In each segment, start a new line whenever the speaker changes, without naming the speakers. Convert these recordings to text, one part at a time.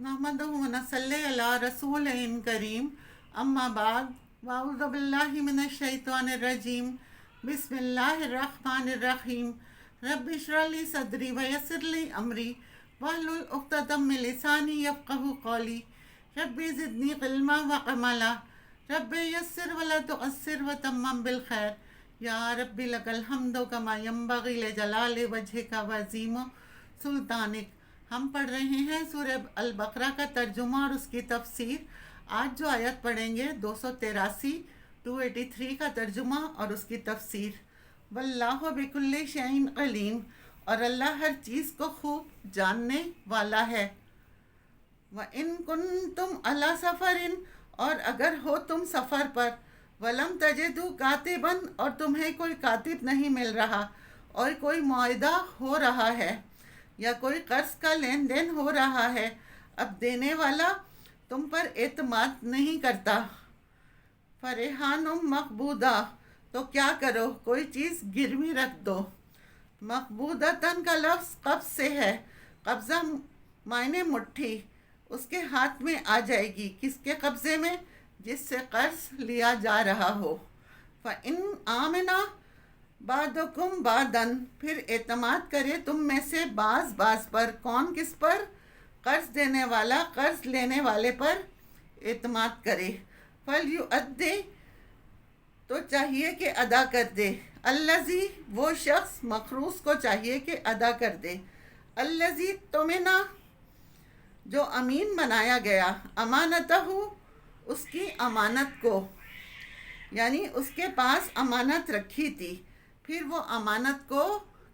نحمدہ و نصلی علی رسول کریم اما بعد واعوذ باللہ من الشیطان الرجیم بسم اللہ الرحمن الرحیم رب اشرح لی صدری ویسر لی امری واحلل عقدۃ من لسانی یفقہوا قولی رب زدنی علما وعملا رب یسر ولا تعسر وتمم بالخیر یا رب لک الحمد کما ینبغی لجلال وجہک وعظیم سلطانک۔ ہم پڑھ رہے ہیں سورہ البقرہ کا ترجمہ اور اس کی تفسیر۔ آج جو آیت پڑھیں گے 283 283 کا ترجمہ اور اس کی تفسیر۔ واللہ بکل شیء علیم، اور اللہ ہر چیز کو خوب جاننے والا ہے۔ وَإِن كُنتُمْ عَلَى سَفَرٍ، اور اگر ہو تم سفر پر، وَلَمْ تَجِدُوا كَاتِبًا، اور تمہیں کوئی کاتب نہیں مل رہا، اور کوئی معاہدہ ہو رہا ہے یا کوئی قرض کا لین دین ہو رہا ہے، اب دینے والا تم پر اعتماد نہیں کرتا۔ فرحان مقبوضہ، تو کیا کرو، کوئی چیز گروی رکھ دو۔ مقبوضتاً کا لفظ قبض سے ہے، قبضہ معنی مٹھی، اس کے ہاتھ میں آ جائے گی، کس کے قبضے میں؟ جس سے قرض لیا جا رہا ہو۔ فَإِنْ آمَنَ بعضکم بعضا، پھر اعتماد کرے تم میں سے بعض پر۔ کون کس پر؟ قرض دینے والا قرض لینے والے پر اعتماد کرے۔ فَلْيُؤَدِّ، تو چاہیے کہ ادا کر دے۔ الذی، وہ شخص، مخروص کو چاہیے کہ ادا کر دے۔ الذی اؤْتُمِنَ، جو امین بنایا گیا، امانتہ، اس کی امانت کو، یعنی اس کے پاس امانت رکھی تھی، پھر وہ امانت کو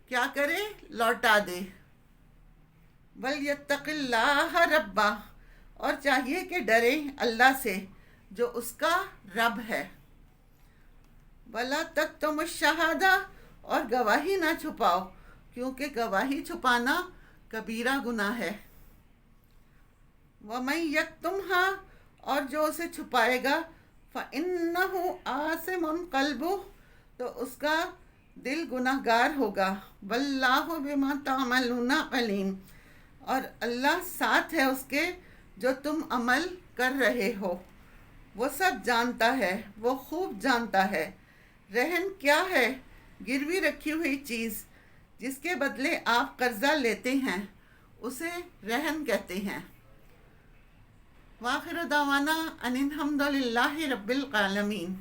کیا کرے؟ لوٹا دے۔ وَلْيَتَّقِ اللَّهَ رَبَّهُ، اور چاہیے کہ ڈرے اللہ سے جو اس کا رب ہے۔ وَلَا تَكْتُمُوا الشَّهَادَةَ، اور گواہی نہ چھپاؤ، کیونکہ گواہی چھپانا کبیرہ گناہ ہے۔ وَمَن يَكْتُمْهَا، اور جو اسے چھپائے گا، فَإِنَّهُ آثِمٌ قَلْبُهُ، تو اس کا دل گناہ گار ہوگا۔ واللہ بما تعملون علیم، اور اللہ ساتھ ہے اس کے جو تم عمل کر رہے ہو، وہ سب جانتا ہے، وہ خوب جانتا ہے۔ رہن کیا ہے؟ گروی رکھی ہوئی چیز، جس کے بدلے آپ قرضہ لیتے ہیں، اسے رہن کہتے ہیں۔ وآخر دعوانا ان الحمد للہ رب العالمین۔